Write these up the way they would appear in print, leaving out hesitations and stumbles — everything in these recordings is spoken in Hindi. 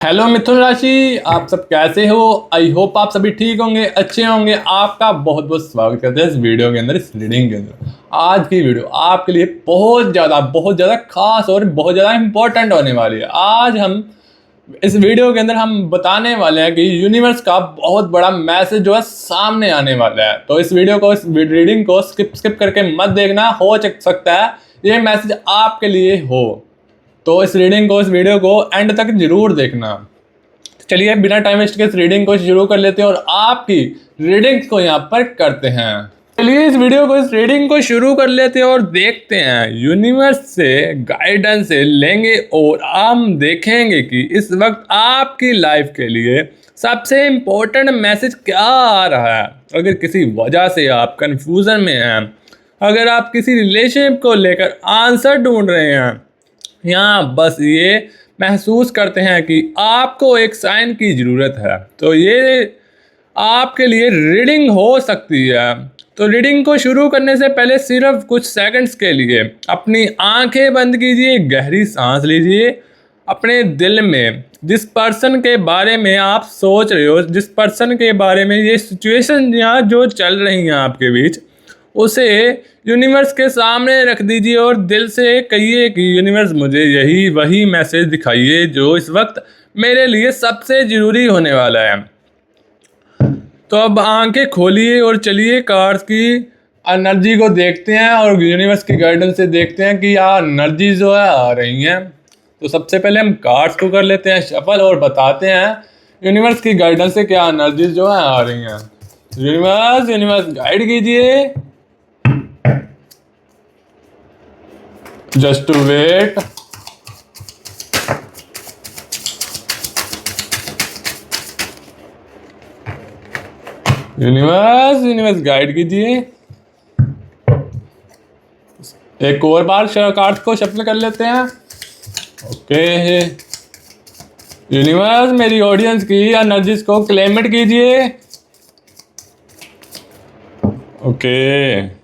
हेलो मिथुन राशि, आप सब कैसे हो। आई होप आप सभी ठीक होंगे, अच्छे होंगे। आपका बहुत बहुत स्वागत करते हैं इस वीडियो के अंदर, इस रीडिंग के अंदर। आज की वीडियो आपके लिए बहुत ज़्यादा खास और बहुत ज़्यादा इंपॉर्टेंट होने वाली है। आज हम इस वीडियो के अंदर हम बताने वाले हैं कि यूनिवर्स का बहुत बड़ा मैसेज जो है सामने आने वाला है। तो इस वीडियो को, इस रीडिंग को स्किप करके मत देखना। हो सकता है ये मैसेज आपके लिए हो, तो इस वीडियो को एंड तक जरूर देखना। चलिए बिना टाइम वेस्ट के इस रीडिंग को शुरू कर लेते हैं और आपकी रीडिंग्स को यहाँ पर करते हैं। चलिए इस रीडिंग को शुरू कर लेते हैं और देखते हैं यूनिवर्स से गाइडेंस से लेंगे और हम देखेंगे कि इस वक्त आपकी लाइफ के लिए सबसे इम्पोर्टेंट मैसेज क्या आ रहा है। अगर किसी वजह से आप कंफ्यूजन में हैं, अगर आप किसी रिलेशनशिप को लेकर आंसर ढूंढ रहे हैं, यहाँ बस ये महसूस करते हैं कि आपको एक साइन की ज़रूरत है, तो ये आपके लिए रीडिंग हो सकती है। तो रीडिंग को शुरू करने से पहले सिर्फ कुछ सेकंड्स के लिए अपनी आंखें बंद कीजिए, गहरी सांस लीजिए। अपने दिल में जिस पर्सन के बारे में आप सोच रहे हो, जिस पर्सन के बारे में ये सिचुएशन यहाँ जो चल रही हैं आपके बीच, उसे यूनिवर्स के सामने रख दीजिए और दिल से कहिए कि यूनिवर्स मुझे यही वही मैसेज दिखाइए जो इस वक्त मेरे लिए सबसे ज़रूरी होने वाला है। तो अब आंखें खोलिए और चलिए कार्ड्स की एनर्जी को देखते हैं और यूनिवर्स की गाइडेंस से देखते हैं कि यहाँ एनर्जी जो है आ रही हैं। तो सबसे पहले हम कार्ड्स को कर लेते हैं शफल और बताते हैं यूनिवर्स की गाइडेंस से क्या एनर्जी जो है आ रही हैं। यूनिवर्स गाइड कीजिए। Just to wait. Universe guide कीजिए। एक और बार कार्ड्स को शफल कर लेते हैं। ओके यूनिवर्स, मेरी ऑडियंस की एनर्जीज को क्लेमिट कीजिए। ओके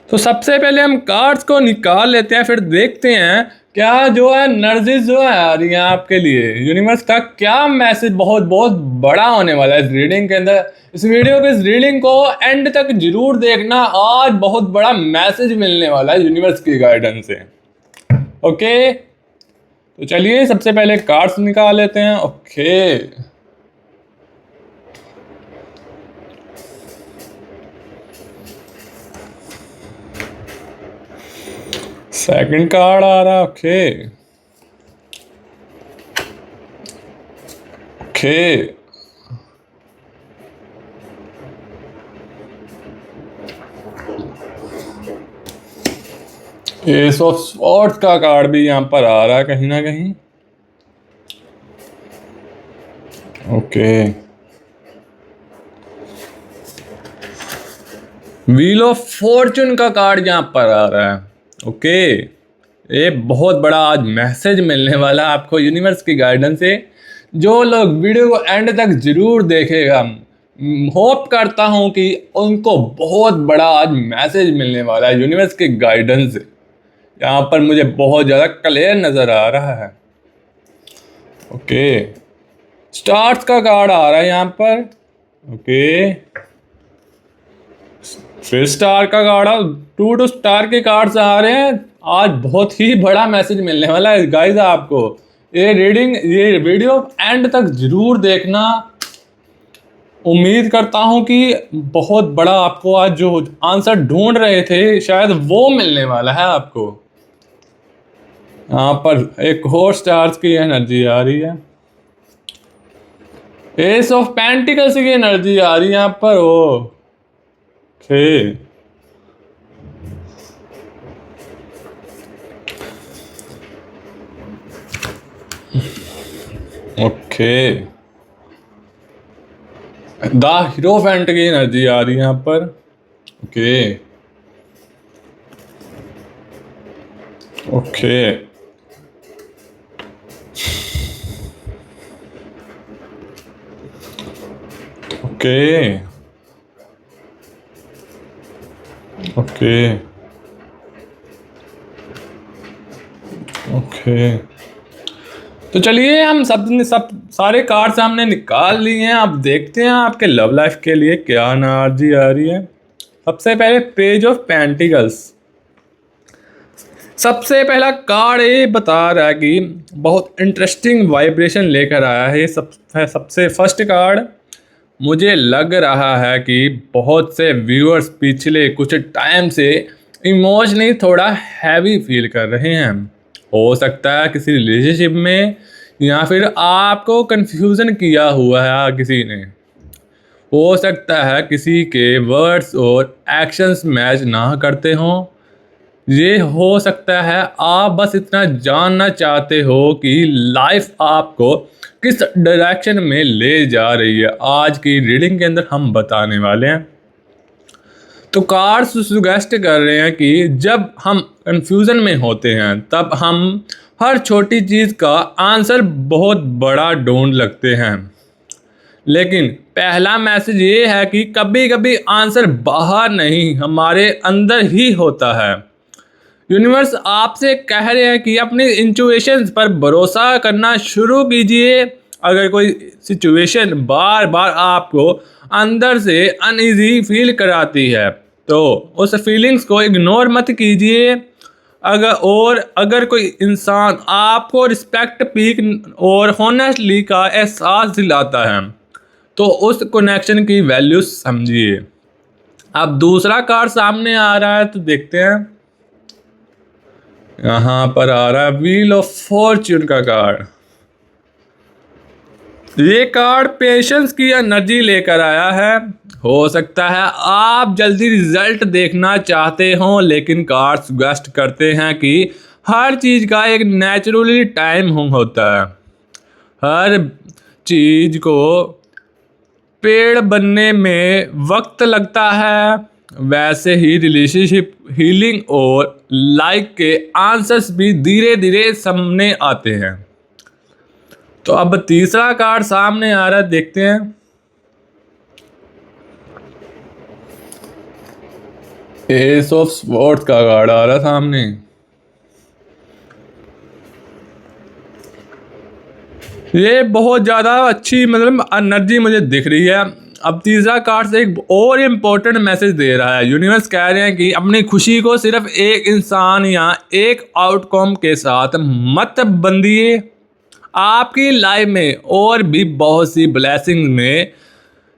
तो सबसे पहले हम कार्ड्स को निकाल लेते हैं, फिर देखते हैं क्या जो है एनर्जीज जो है आ रही हैं आपके लिए। यूनिवर्स का क्या मैसेज बहुत बहुत बड़ा होने वाला है इस रीडिंग के अंदर। इस रीडिंग को एंड तक जरूर देखना। आज बहुत बड़ा मैसेज मिलने वाला है यूनिवर्स की गाइडेंस से। ओके तो चलिए सबसे पहले कार्ड्स निकाल लेते हैं। ओके सेकंड कार्ड आ रहा। ओके एस ऑफ स्वॉर्ड्स का कार्ड भी यहाँ पर आ रहा है कहीं ना कहीं। ओके व्हील ऑफ फॉर्चून का कार्ड यहाँ पर आ रहा है। ओके ये बहुत बड़ा आज मैसेज मिलने वाला है आपको यूनिवर्स की गाइडेंस से। जो लोग वीडियो को एंड तक जरूर देखेगा, होप करता हूँ कि उनको बहुत बड़ा आज मैसेज मिलने वाला है यूनिवर्स की गाइडेंस से। यहाँ पर मुझे बहुत ज़्यादा क्लियर नज़र आ रहा है। ओके स्टार्स का कार्ड आ रहा है यहाँ पर। ओके फिर स्टार का कार्ड, 2 टू स्टार के कार्ड्स आ रहे हैं। आज बहुत ही बड़ा मैसेज मिलने वाला है गाइस आपको। ये वीडियो एंड तक जरूर देखना। उम्मीद करता हूं कि बहुत बड़ा आपको आज जो आंसर ढूंढ रहे थे शायद वो मिलने वाला है आपको। यहाँ पर एक और स्टार्स की एनर्जी आ रही है। एस ऑफ पेंटिकल्स की एनर्जी आ रही है यहाँ पर। ओके द हीरोफेंट की एनर्जी आ रही है यहाँ पर। ओके ओके ओके, तो चलिए हम सब सारे कार्ड्स हमने निकाल लिए हैं। अब देखते हैं आपके लव लाइफ के लिए क्या एनर्जी आ रही है। सबसे पहले पेज ऑफ पेंटिकल्स। सबसे पहला कार्ड ये बता रहा है कि बहुत इंटरेस्टिंग वाइब्रेशन लेकर आया है। सबसे फर्स्ट कार्ड, मुझे लग रहा है कि बहुत से व्यूअर्स पिछले कुछ टाइम से इमोशनली थोड़ा हैवी फील कर रहे हैं। हो सकता है किसी रिलेशनशिप में, या फिर आपको कंफ्यूजन किया हुआ है किसी ने। हो सकता है किसी के वर्ड्स और एक्शंस मैच ना करते हों। ये हो सकता है आप बस इतना जानना चाहते हो कि लाइफ आपको किस डायरेक्शन में ले जा रही है। आज की रीडिंग के अंदर हम बताने वाले हैं। तो कार्ड्स सुगेस्ट कर रहे हैं कि जब हम कंफ्यूजन में होते हैं तब हम हर छोटी चीज़ का आंसर बहुत बड़ा ढूंढ लगते हैं। लेकिन पहला मैसेज ये है कि कभी कभी आंसर बाहर नहीं, हमारे अंदर ही होता है। यूनिवर्स आपसे कह रहे हैं कि अपनी इंट्यूशंस पर भरोसा करना शुरू कीजिए। अगर कोई सिचुएशन बार बार आपको अंदर से अनईजी फील कराती है तो उस फीलिंग्स को इग्नोर मत कीजिए। अगर कोई इंसान आपको रिस्पेक्ट, पीक और हॉनेस्टली का एहसास दिलाता है तो उस कनेक्शन की वैल्यू समझिए। अब दूसरा कार्ड सामने आ रहा है तो देखते हैं। यहाँ पर आ रहा है व्हील ऑफ फॉर्च्यून का कार्ड। ये कार्ड पेशेंस की एनर्जी लेकर आया है। हो सकता है आप जल्दी रिजल्ट देखना चाहते हो, लेकिन कार्ड सजेस्ट करते हैं कि हर चीज़ का एक नेचुरली टाइम होता है। हर चीज़ को पेड़ बनने में वक्त लगता है, वैसे ही रिलेशनशिप, हीलिंग और लाइफ के आंसर्स भी धीरे धीरे सामने आते हैं। तो अब तीसरा कार्ड सामने आ रहा है, देखते हैं। एस ऑफ स्वॉर्ड्स का कार्ड आ रहा सामने। ये बहुत ज़्यादा अच्छी मतलब एनर्जी मुझे दिख रही है। अब तीसरा कार्ड से एक और इम्पोर्टेंट मैसेज दे रहा है। यूनिवर्स कह रहे हैं कि अपनी खुशी को सिर्फ एक इंसान या एक आउटकम के साथ मत बंधिए। आपकी लाइफ में और भी बहुत सी ब्लेसिंग्स में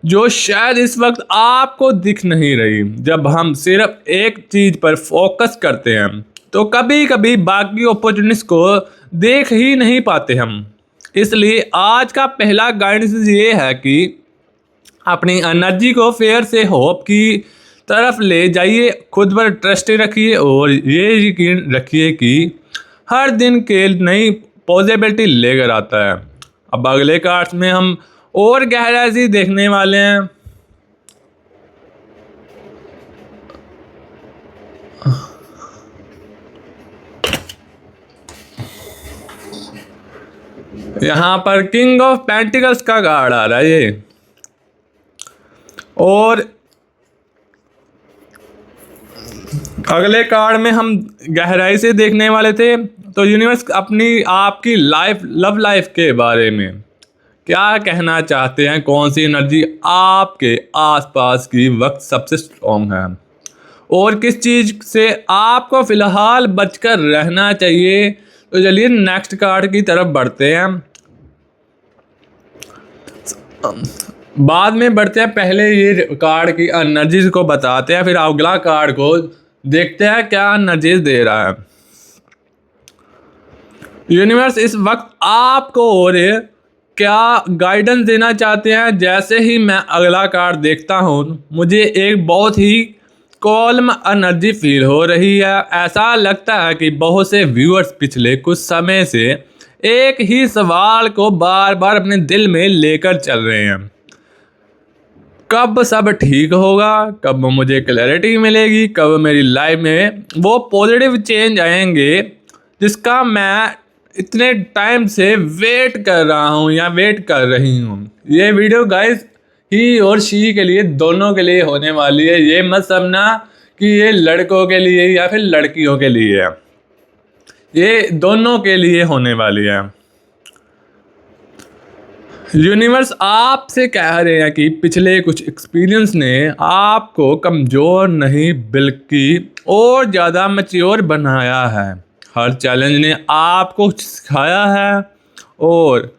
जो शायद इस वक्त आपको दिख नहीं रही। जब हम सिर्फ एक चीज़ पर फोकस करते हैं तो कभी कभी बाकी अपॉर्चुनिटीज को देख ही नहीं पाते हम। इसलिए आज का पहला गाइडेंस ये है कि अपनी एनर्जी को फेयर से होप की तरफ ले जाइए। खुद पर ट्रस्ट रखिए और ये यकीन रखिए कि हर दिन के नई पॉजिटिविटी लेकर आता है। अब अगले कार्ड्स में हम और गहराई से देखने वाले हैं। यहाँ पर किंग ऑफ पेंटिकल्स का कार्ड आ रहा है ये। और अगले कार्ड में हम गहराई से देखने वाले थे। तो यूनिवर्स अपनी आपकी लव लाइफ के बारे में क्या कहना चाहते हैं, कौन सी एनर्जी आपके आसपास की वक्त सबसे स्ट्रॉन्ग है और किस चीज़ से आपको फिलहाल बचकर रहना चाहिए। तो चलिए नेक्स्ट कार्ड की तरफ बढ़ते हैं। बाद में बढ़ते हैं, पहले ये कार्ड की एनर्जीज को बताते हैं, फिर अगला कार्ड को देखते हैं क्या एनर्जीज दे रहा है यूनिवर्स इस वक्त आपको और क्या गाइडेंस देना चाहते हैं। जैसे ही मैं अगला कार्ड देखता हूँ मुझे एक बहुत ही कॉल्म एनर्जी फील हो रही है। ऐसा लगता है कि बहुत से व्यूअर्स पिछले कुछ समय से एक ही सवाल को बार बार अपने दिल में लेकर चल रहे हैं। कब सब ठीक होगा, कब मुझे क्लैरिटी मिलेगी, कब मेरी लाइफ में वो पॉजिटिव चेंज आएंगे जिसका मैं इतने टाइम से वेट कर रहा हूँ या वेट कर रही हूँ। ये वीडियो गाइस ही और शी के लिए, दोनों के लिए होने वाली है। ये मत समझना कि ये लड़कों के लिए या फिर लड़कियों के लिए है। ये दोनों के लिए होने वाली है। यूनिवर्स आपसे कह रहे हैं कि पिछले कुछ एक्सपीरियंस ने आपको कमज़ोर नहीं बल्कि और ज़्यादा मैच्योर बनाया है। हर चैलेंज ने आपको सिखाया है और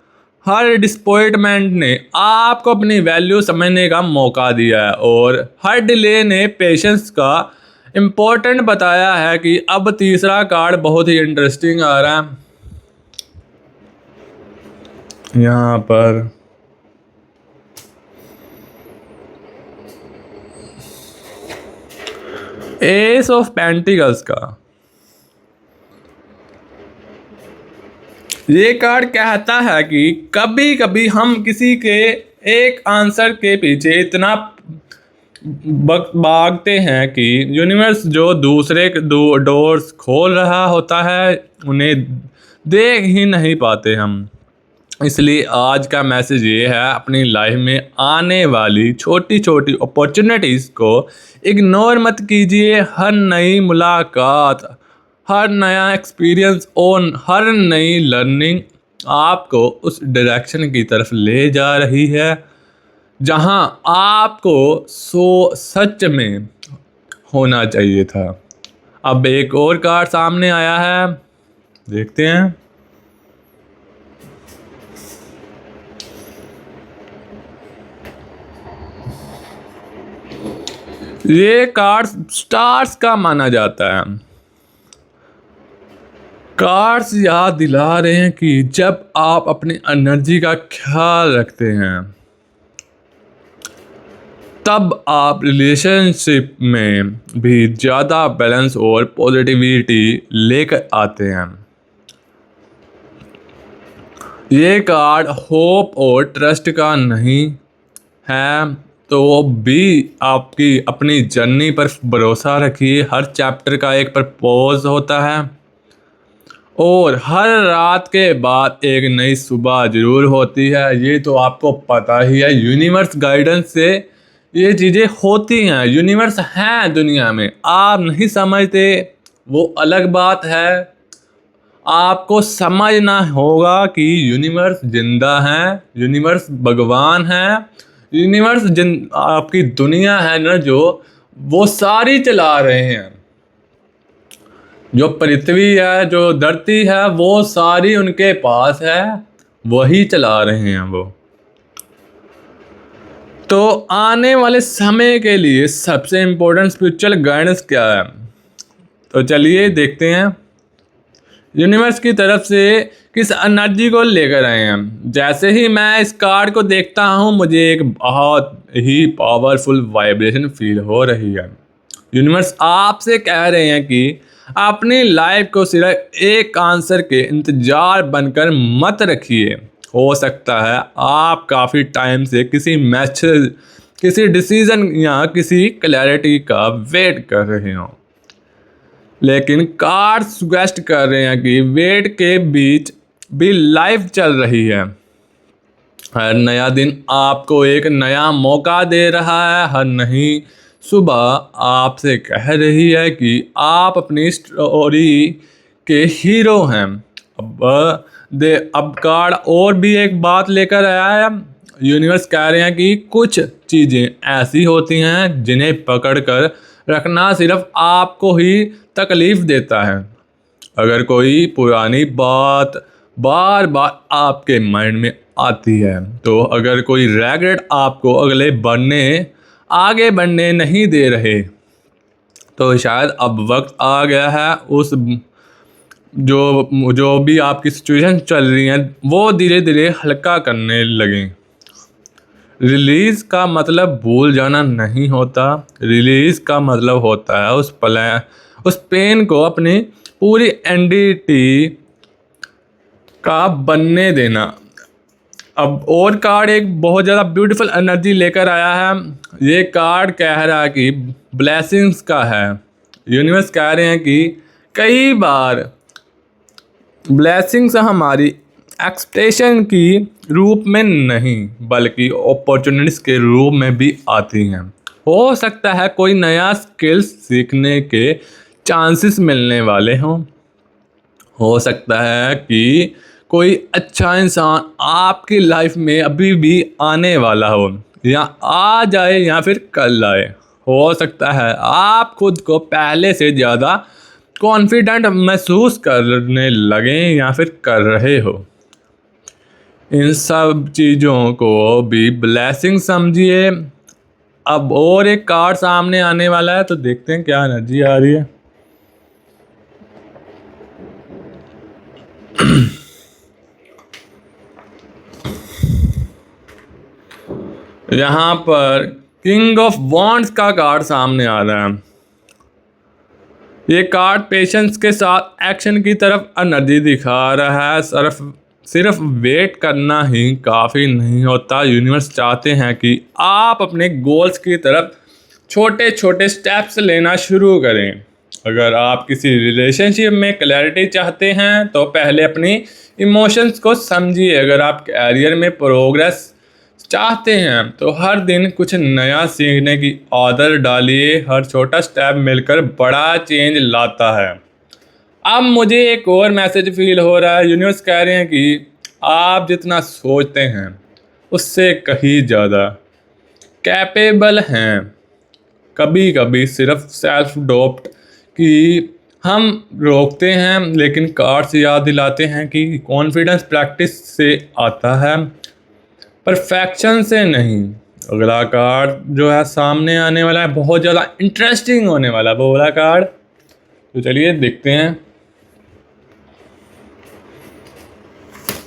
हर डिसअपॉइंटमेंट ने आपको अपनी वैल्यू समझने का मौका दिया है और हर डिले ने पेशेंस का इम्पोर्टेंट बताया है। कि अब तीसरा कार्ड बहुत ही इंटरेस्टिंग आ रहा है यहाँ पर। एस ऑफ पेंटिकल्स का ये कार्ड कहता है कि कभी कभी हम किसी के एक आंसर के पीछे इतना भागते हैं कि यूनिवर्स जो दूसरे डोर्स खोल रहा होता है उन्हें देख ही नहीं पाते हम। इसलिए आज का मैसेज ये है, अपनी लाइफ में आने वाली छोटी छोटी अपॉर्चुनिटीज़ को इग्नोर मत कीजिए। हर नई मुलाकात, हर नया एक्सपीरियंस और हर नई लर्निंग आपको उस डायरेक्शन की तरफ ले जा रही है जहां आपको सच में होना चाहिए था। अब एक और कार्ड सामने आया है, देखते हैं। ये कार्ड स्टार्स का माना जाता है। कार्ड्स याद दिला रहे हैं कि जब आप अपनी एनर्जी का ख्याल रखते हैं तब आप रिलेशनशिप में भी ज़्यादा बैलेंस और पॉजिटिविटी लेकर आते हैं। ये कार्ड होप और ट्रस्ट का नहीं है तो भी आपकी अपनी जर्नी पर भरोसा रखिए। हर चैप्टर का एक पर्पस होता है और हर रात के बाद एक नई सुबह ज़रूर होती है। ये तो आपको पता ही है, यूनिवर्स गाइडेंस से ये चीज़ें होती हैं। यूनिवर्स हैं दुनिया में, आप नहीं समझते वो अलग बात है। आपको समझना होगा कि यूनिवर्स जिंदा है, यूनिवर्स भगवान है, यूनिवर्स आपकी दुनिया है ना जो वो सारी चला रहे हैं। जो पृथ्वी है, जो धरती है, वो सारी उनके पास है, वही चला रहे हैं वो। तो आने वाले समय के लिए सबसे इम्पोर्टेंट स्पिरिचुअल गाइडेंस क्या है, तो चलिए देखते हैं यूनिवर्स की तरफ से किस एनर्जी को लेकर आए हैं। जैसे ही मैं इस कार्ड को देखता हूँ मुझे एक बहुत ही पावरफुल वाइब्रेशन फील हो रही है। यूनिवर्स आपसे कह रहे हैं कि अपनी लाइफ को सिर्फ एक आंसर के इंतजार बनकर मत रखिए। हो सकता है आप काफ़ी टाइम से किसी मैसेज, किसी डिसीजन या किसी क्लैरिटी का वेट कर रहे हो, लेकिन कार्ड सुगेस्ट कर रहे हैं कि वेट के बीच भी लाइफ चल रही है। हर नया दिन आपको एक नया मौका दे रहा है। हर नई सुबह आपसे कह रही है कि आप अपनी स्टोरी के हीरो हैं। अब कार्ड और भी एक बात लेकर आया है। यूनिवर्स कह रहे हैं कि कुछ चीज़ें ऐसी होती हैं जिन्हें पकड़कर रखना सिर्फ आपको ही तकलीफ देता है। अगर कोई पुरानी बात बार बार आपके माइंड में आती है, तो अगर कोई रेग्रेट आपको आगे बढ़ने नहीं दे रहे, तो शायद अब वक्त आ गया है उस जो भी आपकी सिचुएशन चल रही है वो धीरे धीरे हल्का करने लगें। रिलीज़ का मतलब भूल जाना नहीं होता। रिलीज़ का मतलब होता है उस पेन को अपनी पूरी एंटिटी का बनने देना। अब और कार्ड एक बहुत ज़्यादा ब्यूटीफुल एनर्जी लेकर आया है। ये कार्ड कह रहा है कि ब्लेसिंग्स का है। यूनिवर्स कह रहे हैं कि कई बार ब्लेसिंग्स हमारी एक्सपेक्टेशन की रूप में नहीं बल्कि अपॉर्चुनिटीज़ के रूप में भी आती हैं। हो सकता है कोई नया स्किल्स सीखने के चांसेस मिलने वाले हों। हो सकता है कि कोई अच्छा इंसान आपकी लाइफ में अभी भी आने वाला हो, या आ जाए या फिर कल आए। हो सकता है आप खुद को पहले से ज़्यादा कॉन्फिडेंट महसूस करने लगे या फिर कर रहे हो। इन सब चीज़ों को भी ब्लेसिंग समझिए। अब और एक कार्ड सामने आने वाला है, तो देखते हैं क्या एनर्जी आ रही है। यहाँ पर किंग ऑफ वॉन्ड्स का कार्ड सामने आ रहा है। ये कार्ड पेशेंस के साथ एक्शन की तरफ एनर्जी दिखा रहा है। सिर्फ वेट करना ही काफ़ी नहीं होता। यूनिवर्स चाहते हैं कि आप अपने गोल्स की तरफ छोटे छोटे स्टेप्स लेना शुरू करें। अगर आप किसी रिलेशनशिप में क्लैरिटी चाहते हैं तो पहले अपनी इमोशंस को समझिए। अगर आप कैरियर में प्रोग्रेस चाहते हैं तो हर दिन कुछ नया सीखने की आदत डालिए। हर छोटा स्टेप मिलकर बड़ा चेंज लाता है। अब मुझे एक और मैसेज फील हो रहा है। यूनिवर्स कह रहे हैं कि आप जितना सोचते हैं उससे कहीं ज़्यादा कैपेबल हैं। कभी कभी सिर्फ सेल्फ डाउट कि हम रोकते हैं, लेकिन कार्ड्स याद दिलाते हैं कि कॉन्फिडेंस प्रैक्टिस से आता है, परफेक्शन से नहीं। अगला कार्ड जो है सामने आने वाला है बहुत ज़्यादा इंटरेस्टिंग होने वाला है, वो वाला कार्ड। तो चलिए देखते हैं।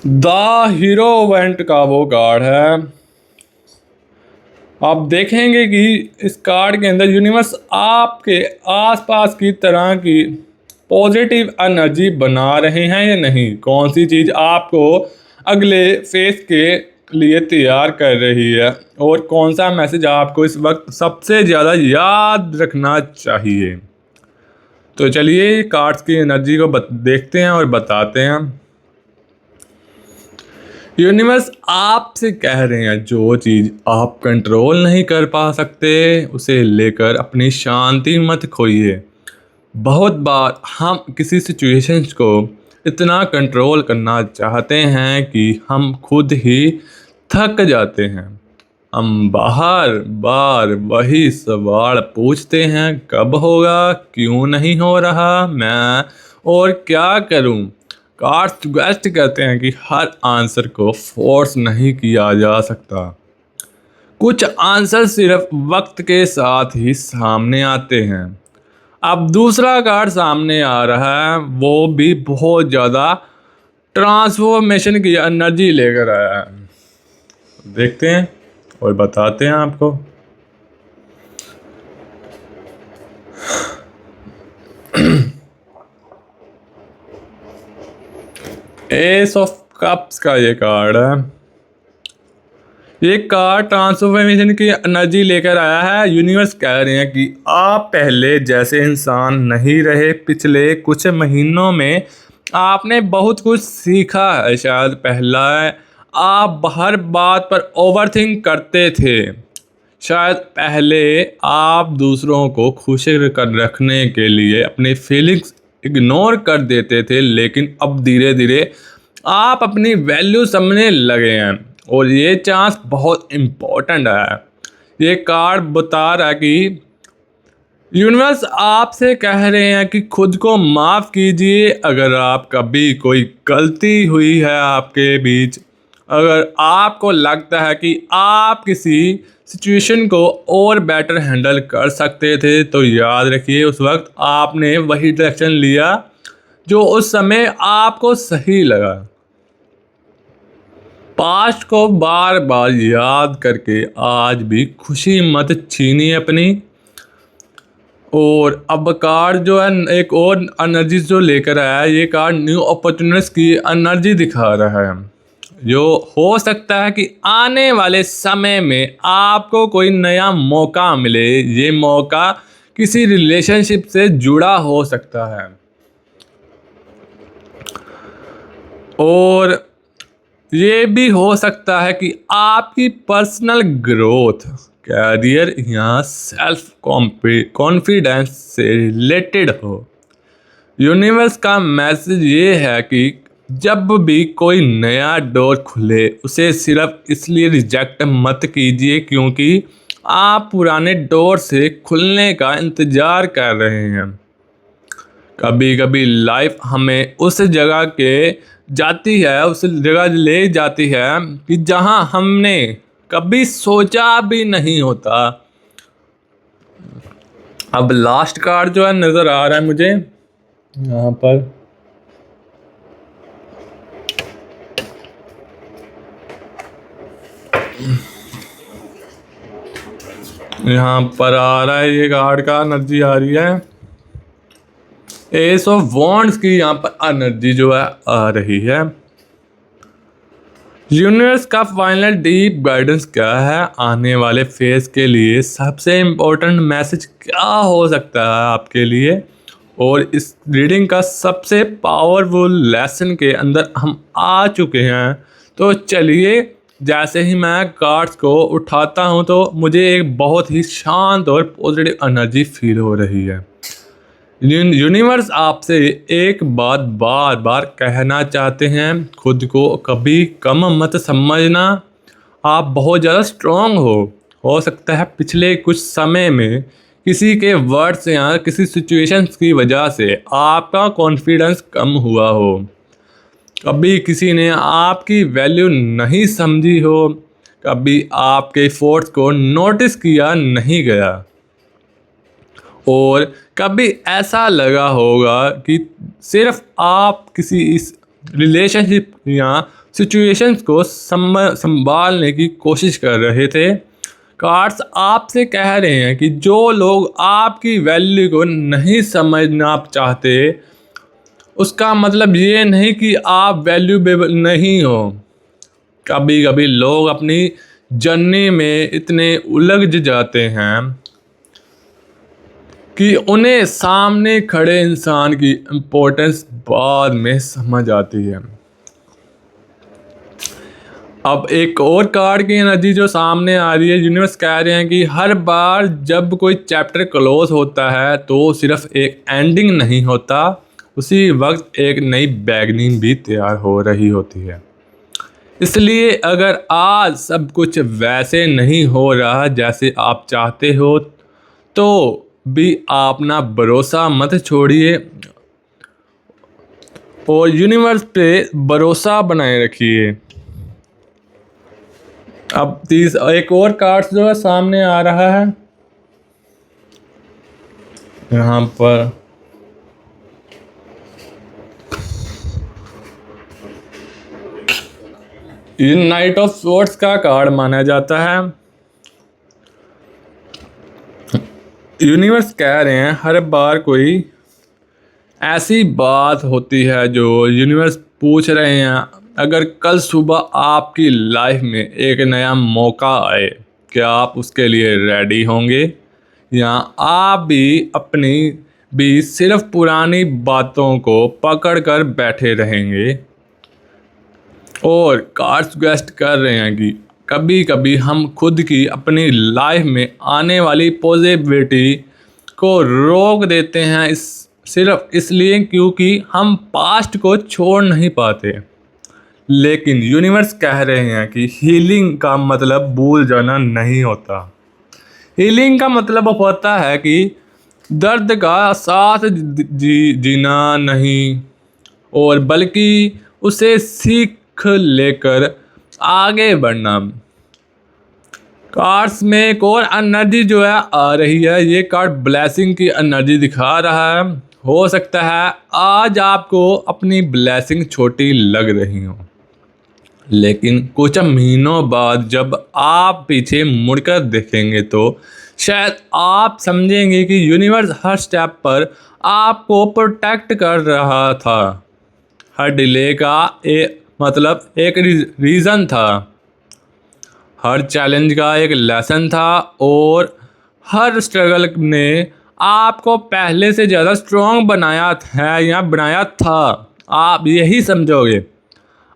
द हीरो इवेंट का वो कार्ड है। आप देखेंगे कि इस कार्ड के अंदर यूनिवर्स आपके आसपास की तरह की पॉजिटिव एनर्जी बना रहे हैं या नहीं। कौन सी चीज़ आपको अगले फेज के लिए तैयार कर रही है, और कौन सा मैसेज आपको इस वक्त सबसे ज़्यादा याद रखना चाहिए। तो चलिए कार्ड्स की एनर्जी को देखते हैं और बताते हैं। यूनिवर्स आपसे कह रहे हैं जो चीज़ आप कंट्रोल नहीं कर पा सकते उसे लेकर अपनी शांति मत खोइए। बहुत बार हम किसी सिचुएशंस को इतना कंट्रोल करना चाहते हैं कि हम खुद ही थक जाते हैं। हम बार बार वही सवाल पूछते हैं, कब होगा, क्यों नहीं हो रहा, मैं और क्या करूं। कार्ड्स सजेस्ट करते हैं कि हर आंसर को फोर्स नहीं किया जा सकता। कुछ आंसर सिर्फ वक्त के साथ ही सामने आते हैं। अब दूसरा कार्ड सामने आ रहा है, वो भी बहुत ज़्यादा ट्रांसफॉर्मेशन की एनर्जी लेकर आया है। देखते हैं और बताते हैं आपको। एस ऑफ कप्स का ये कार्ड है। ये कार्ड ट्रांसफॉर्मेशन की एनर्जी लेकर आया है। यूनिवर्स कह रहे हैं कि आप पहले जैसे इंसान नहीं रहे। पिछले कुछ महीनों में आपने बहुत कुछ सीखा है। शायद पहला आप हर बात पर ओवरथिंक करते थे। शायद पहले आप दूसरों को खुश कर रखने के लिए अपनी फीलिंग्स इग्नोर कर देते थे, लेकिन अब धीरे धीरे आप अपनी वैल्यू समझने लगे हैं, और ये चांस बहुत इम्पोर्टेंट है। ये कार्ड बता रहा है कि यूनिवर्स आपसे कह रहे हैं कि खुद को माफ़ कीजिए। अगर आप कभी कोई गलती हुई है आपके बीच, अगर आपको लगता है कि आप किसी सिचुएशन को और बेटर हैंडल कर सकते थे, तो याद रखिए उस वक्त आपने वही डायरेक्शन लिया जो उस समय आपको सही लगा। पास्ट को बार बार याद करके आज भी खुशी मत छीनिए अपनी। और अब कार्ड जो है एक और एनर्जी जो लेकर आया है, ये कार्ड न्यू अपॉर्चुनिटीज की एनर्जी दिखा रहा है। जो हो सकता है कि आने वाले समय में आपको कोई नया मौका मिले। ये मौका किसी रिलेशनशिप से जुड़ा हो सकता है, और ये भी हो सकता है कि आपकी पर्सनल ग्रोथ, कैरियर या सेल्फ कॉन्फिडेंस से रिलेटेड हो। यूनिवर्स का मैसेज ये है कि जब भी कोई नया डोर खुले उसे सिर्फ इसलिए रिजेक्ट मत कीजिए क्योंकि आप पुराने डोर से खुलने का इंतज़ार कर रहे हैं। कभी कभी लाइफ हमें उस जगह के जाती है, उस जगह ले जाती है कि जहां हमने कभी सोचा भी नहीं होता। अब लास्ट कार्ड जो है नज़र आ रहा है मुझे यहाँ पर, यहाँ पर आ रहा है, ये कार्ड का एनर्जी आ रही है एस ऑफ वॉन्ड्स की। यहाँ पर एनर्जी जो है आ रही है। यूनिवर्स का फाइनल डीप गाइडेंस क्या है, आने वाले फेज के लिए सबसे इम्पोर्टेंट मैसेज क्या हो सकता है आपके लिए, और इस रीडिंग का सबसे पावरफुल लेसन के अंदर हम आ चुके हैं। तो चलिए, जैसे ही मैं कार्ड्स को उठाता हूं तो मुझे एक बहुत ही शांत और पॉजिटिव एनर्जी फील हो रही है। यूनिवर्स आपसे एक बात बार बार कहना चाहते हैं, खुद को कभी कम मत समझना। आप बहुत ज़्यादा स्ट्रांग हो सकता है पिछले कुछ समय में किसी के वर्ड्स या किसी सिचुएशंस की वजह से आपका कॉन्फिडेंस कम हुआ हो, कभी किसी ने आपकी वैल्यू नहीं समझी हो, कभी आपके एफर्ट्स को नोटिस किया नहीं गया, और कभी ऐसा लगा होगा कि सिर्फ आप किसी इस रिलेशनशिप या सिचुएशंस को संभालने की कोशिश कर रहे थे। कार्ड्स आपसे कह रहे हैं कि जो लोग आपकी वैल्यू को नहीं समझना चाहते, उसका मतलब ये नहीं कि आप वैल्यूएबल नहीं हो। कभी कभी लोग अपनी जर्नी में इतने उलझ जाते हैं कि उन्हें सामने खड़े इंसान की इम्पोर्टेंस बाद में समझ आती है। अब एक और कार्ड की एनर्जी जो सामने आ रही है, यूनिवर्स कह रहे हैं कि हर बार जब कोई चैप्टर क्लोज होता है तो सिर्फ एक एंडिंग नहीं होता, उसी वक्त एक नई बिगिनिंग भी तैयार हो रही होती है। इसलिए अगर आज सब कुछ वैसे नहीं हो रहा जैसे आप चाहते हो तो भी अपना भरोसा मत छोड़िए और यूनिवर्स पे भरोसा बनाए रखिए। अब एक और कार्ड जो है सामने आ रहा है यहाँ पर, ये नाइट ऑफ स्वॉर्ड्स का कार्ड माना जाता है। यूनिवर्स कह रहे हैं हर बार कोई ऐसी बात होती है जो यूनिवर्स पूछ रहे हैं, अगर कल सुबह आपकी लाइफ में एक नया मौका आए, क्या आप उसके लिए रेडी होंगे, या आप भी सिर्फ पुरानी बातों को पकड़ कर बैठे रहेंगे। और कार्ड्स गेस्ट कर रहे हैं कि कभी कभी हम खुद की अपनी लाइफ में आने वाली पॉजिटिविटी को रोक देते हैं, सिर्फ इसलिए क्योंकि हम पास्ट को छोड़ नहीं पाते। लेकिन यूनिवर्स कह रहे हैं कि हीलिंग का मतलब भूल जाना नहीं होता। हीलिंग का मतलब होता है कि दर्द का साथ जीना नहीं, और बल्कि उसे सीख लेकर आगे बढ़ना। कार्ड्स में एक और एनर्जी जो है आ रही है, ये कार्ड ब्लेसिंग की एनर्जी दिखा रहा है। हो सकता है आज आपको अपनी ब्लेसिंग छोटी लग रही हो, लेकिन कुछ महीनों बाद जब आप पीछे मुड़कर देखेंगे तो शायद आप समझेंगे कि यूनिवर्स हर स्टेप पर आपको प्रोटेक्ट कर रहा था। हर डिले का एक रीज़न था, हर चैलेंज का एक लेसन था, और हर स्ट्रगल ने आपको पहले से ज़्यादा स्ट्रॉन्ग बनाया है या बनाया था। आप यही समझोगे।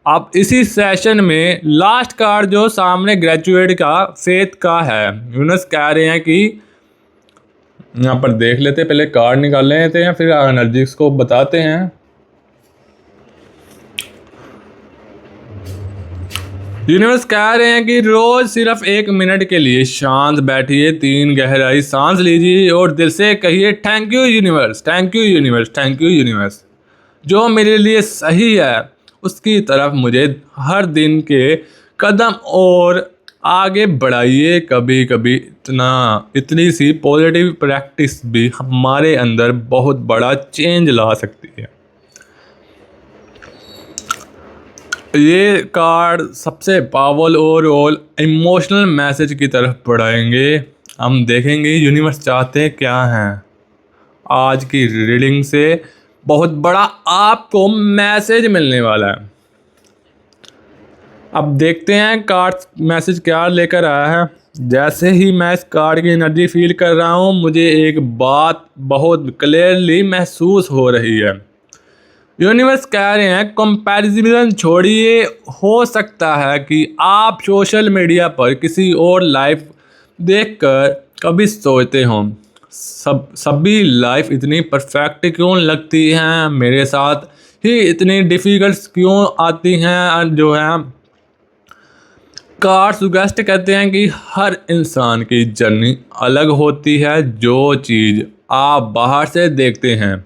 अब इसी सेशन में लास्ट कार्ड जो सामने ग्रेजुएट का फेथ का है, यूनिवर्स कह रहे हैं कि यहाँ पर देख लेते हैं, पहले कार्ड निकाल लेते हैं फिर एनर्जीज को बताते हैं। यूनिवर्स कह रहे हैं कि रोज सिर्फ 1 मिनट के लिए शांत बैठिए, 3 गहराई सांस लीजिए और दिल से कहिए thank you universe, thank you universe, thank you universe. जो मेरे लिए सही है उसकी तरफ मुझे हर दिन के कदम और आगे बढ़ाइए। कभी कभी इतनी सी पॉजिटिव प्रैक्टिस भी हमारे अंदर बहुत बड़ा चेंज ला सकती है। ये कार्ड सबसे पावरफुल और इमोशनल मैसेज की तरफ बढ़ाएंगे। हम देखेंगे यूनिवर्स चाहते क्या हैं। आज की रीडिंग से बहुत बड़ा आपको मैसेज मिलने वाला है। अब देखते हैं कार्ड मैसेज क्या लेकर आया है। जैसे ही मैं इस कार्ड की एनर्जी फील कर रहा हूँ, मुझे एक बात बहुत क्लियरली महसूस हो रही है। यूनिवर्स कह रहे हैं कंपैरिजन छोड़िए। हो सकता है कि आप सोशल मीडिया पर किसी और लाइफ देखकर कभी सोचते हो सभी लाइफ इतनी परफेक्ट क्यों लगती हैं, मेरे साथ ही इतनी डिफ़िकल्ट क्यों आती हैं। जो है कार्ड सुगेस्ट कहते हैं कि हर इंसान की जर्नी अलग होती है। जो चीज़ आप बाहर से देखते हैं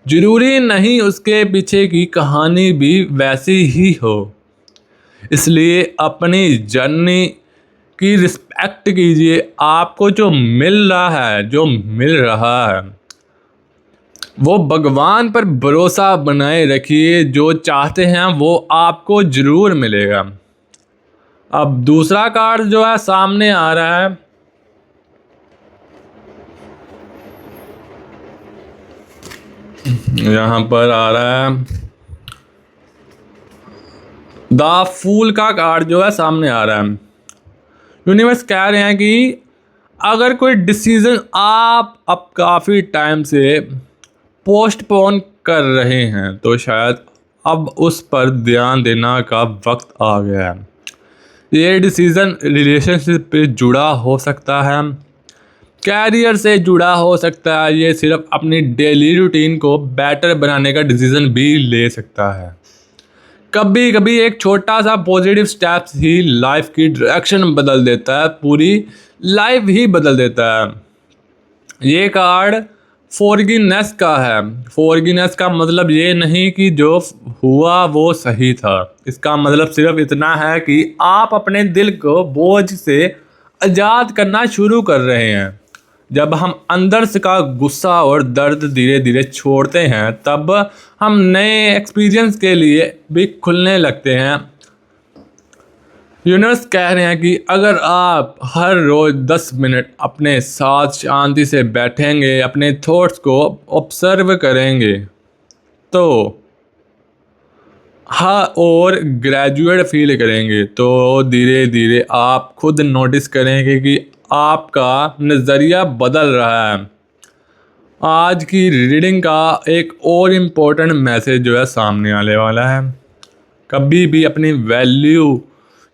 जरूरी नहीं उसके पीछे की कहानी भी वैसी ही हो। इसलिए अपनी जर्नी की रिस्पेक्ट कीजिए। आपको जो मिल रहा है वो भगवान पर भरोसा बनाए रखिए। जो चाहते हैं वो आपको जरूर मिलेगा। अब दूसरा कार्ड जो है सामने आ रहा है। यहाँ पर आ रहा है द फूल का कार्ड जो है सामने आ रहा है। यूनिवर्स कह रहे हैं कि अगर कोई डिसीजन आप अब काफ़ी टाइम से पोस्टपोन कर रहे हैं तो शायद अब उस पर ध्यान देना का वक्त आ गया है। ये डिसीज़न रिलेशनशिप पे जुड़ा हो सकता है, कैरियर से जुड़ा हो सकता है, ये सिर्फ अपनी डेली रूटीन को बेटर बनाने का डिसीज़न भी ले सकता है। कभी कभी एक छोटा सा पॉजिटिव स्टेप्स ही लाइफ की डायरेक्शन बदल देता है, पूरी लाइफ ही बदल देता है। ये कार्ड फॉरगिवनेस का है। फॉरगिवनेस का मतलब ये नहीं कि जो हुआ वो सही था। इसका मतलब सिर्फ इतना है कि आप अपने दिल को बोझ से आज़ाद करना शुरू कर रहे हैं। जब हम अंदर से का गुस्सा और दर्द धीरे धीरे छोड़ते हैं तब हम नए एक्सपीरियंस के लिए भी खुलने लगते हैं। यूनिवर्स कह रहे हैं कि अगर आप हर रोज़ 10 मिनट अपने साथ शांति से बैठेंगे, अपने थॉट्स को ऑब्जर्व करेंगे तो हाँ और ग्रेजुएट फील करेंगे तो धीरे धीरे आप खुद नोटिस करेंगे कि आपका नज़रिया बदल रहा है। आज की रीडिंग का एक और इम्पोर्टेंट मैसेज जो है सामने आने वाला है। कभी भी अपनी वैल्यू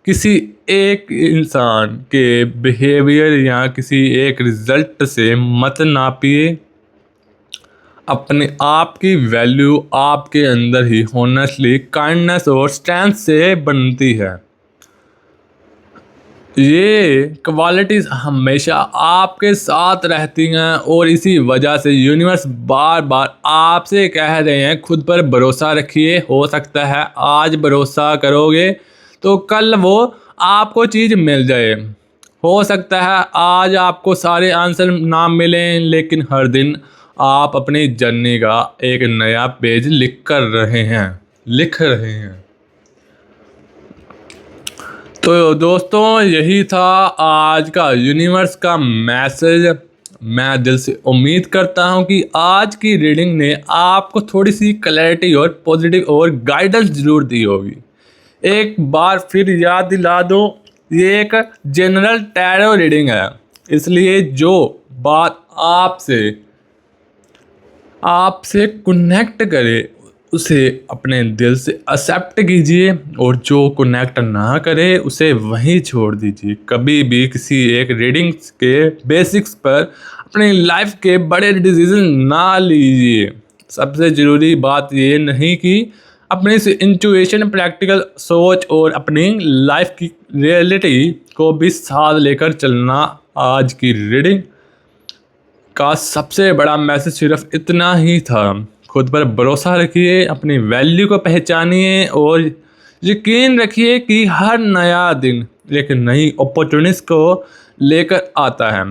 किसी एक इंसान के बिहेवियर या किसी एक रिज़ल्ट से मत नापिए। अपने आप की वैल्यू आपके अंदर ही हॉनेस्टली, काइंडनेस और स्ट्रेंथ से बनती है। ये क्वालिटीज़ हमेशा आपके साथ रहती हैं और इसी वजह से यूनिवर्स बार बार आपसे कह रहे हैं खुद पर भरोसा रखिए। हो सकता है आज भरोसा करोगे तो कल वो आपको चीज़ मिल जाए। हो सकता है आज आपको सारे आंसर ना मिलें, लेकिन हर दिन आप अपनी जर्नी का एक नया पेज लिख रहे हैं। तो दोस्तों यही था आज का यूनिवर्स का मैसेज। मैं दिल से उम्मीद करता हूँ कि आज की रीडिंग ने आपको थोड़ी सी क्लैरिटी और पॉजिटिव और गाइडेंस ज़रूर दी होगी। एक बार फिर याद दिला दो, ये एक जनरल टैरो रीडिंग है, इसलिए जो बात आपसे कनेक्ट करे उसे अपने दिल से एक्सेप्ट कीजिए और जो कनेक्ट ना करे उसे वहीं छोड़ दीजिए। कभी भी किसी एक रीडिंग्स के बेसिक्स पर अपनी लाइफ के बड़े डिसीजन ना लीजिए। सबसे ज़रूरी बात ये नहीं कि अपनी इंट्यूशन, प्रैक्टिकल सोच और अपनी लाइफ की रियलिटी को भी साथ लेकर चलना। आज की रीडिंग का सबसे बड़ा मैसेज सिर्फ इतना ही था, खुद पर भरोसा रखिए, अपनी वैल्यू को पहचानिए और यकीन रखिए कि हर नया दिन एक नई अपॉर्चुनिटी को लेकर आता है।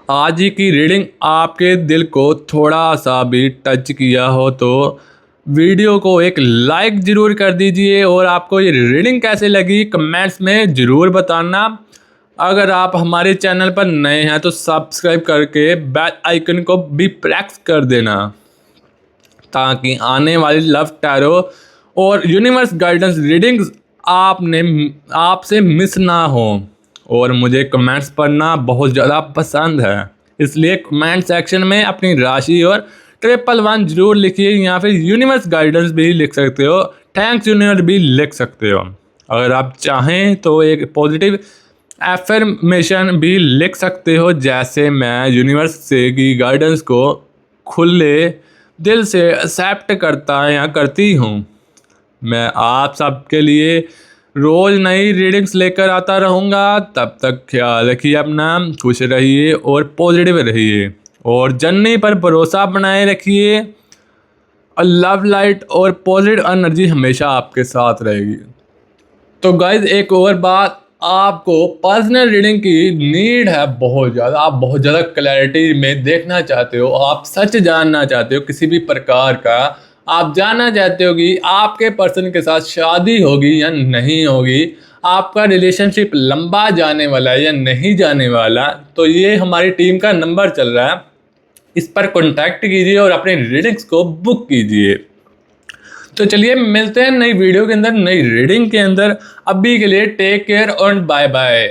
आज की रीडिंग आपके दिल को थोड़ा सा भी टच किया हो तो वीडियो को एक लाइक ज़रूर कर दीजिए और आपको ये रीडिंग कैसे लगी कमेंट्स में ज़रूर बताना। अगर आप हमारे चैनल पर नए हैं तो सब्सक्राइब करके बेल आइकन को भी प्रेस कर देना ताकि आने वाली लव टैरो और यूनिवर्स गाइडेंस रीडिंग्स आपसे मिस ना हो। और मुझे कमेंट्स पढ़ना बहुत ज़्यादा पसंद है, इसलिए कमेंट सेक्शन में अपनी राशि और 111 जरूर लिखिए, या फिर यूनिवर्स गाइडेंस भी लिख सकते हो, थैंक्स यूनिवर्स भी लिख सकते हो। अगर आप चाहें तो एक पॉजिटिव एफर्मेशन भी लिख सकते हो, जैसे मैं यूनिवर्स से की गाइडेंस को खुले दिल से एक्सेप्ट करता या करती हूँ। मैं आप सबके लिए रोज़ नई रीडिंग्स लेकर आता रहूँगा। तब तक ख्याल रखिए अपना, खुश रहिए और पॉजिटिव रहिए और जर्नी पर भरोसा बनाए रखिए। और लव लाइट और पॉजिटिव एनर्जी हमेशा आपके साथ रहेगी। तो गाइज एक और बात, आपको पर्सनल रीडिंग की नीड है बहुत ज़्यादा। आप बहुत ज़्यादा क्लैरिटी में देखना चाहते हो, आप सच जानना चाहते हो किसी भी प्रकार का, आप जानना चाहते हो कि आपके पर्सन के साथ शादी होगी या नहीं होगी, आपका रिलेशनशिप लंबा जाने वाला है या नहीं जाने वाला, तो ये हमारी टीम का नंबर चल रहा है, इस पर कॉन्टैक्ट कीजिए और अपनी रीडिंग्स को बुक कीजिए। तो चलिए मिलते हैं नई वीडियो के अंदर, नई रीडिंग के अंदर। अभी के लिए टेक केयर और बाय बाय।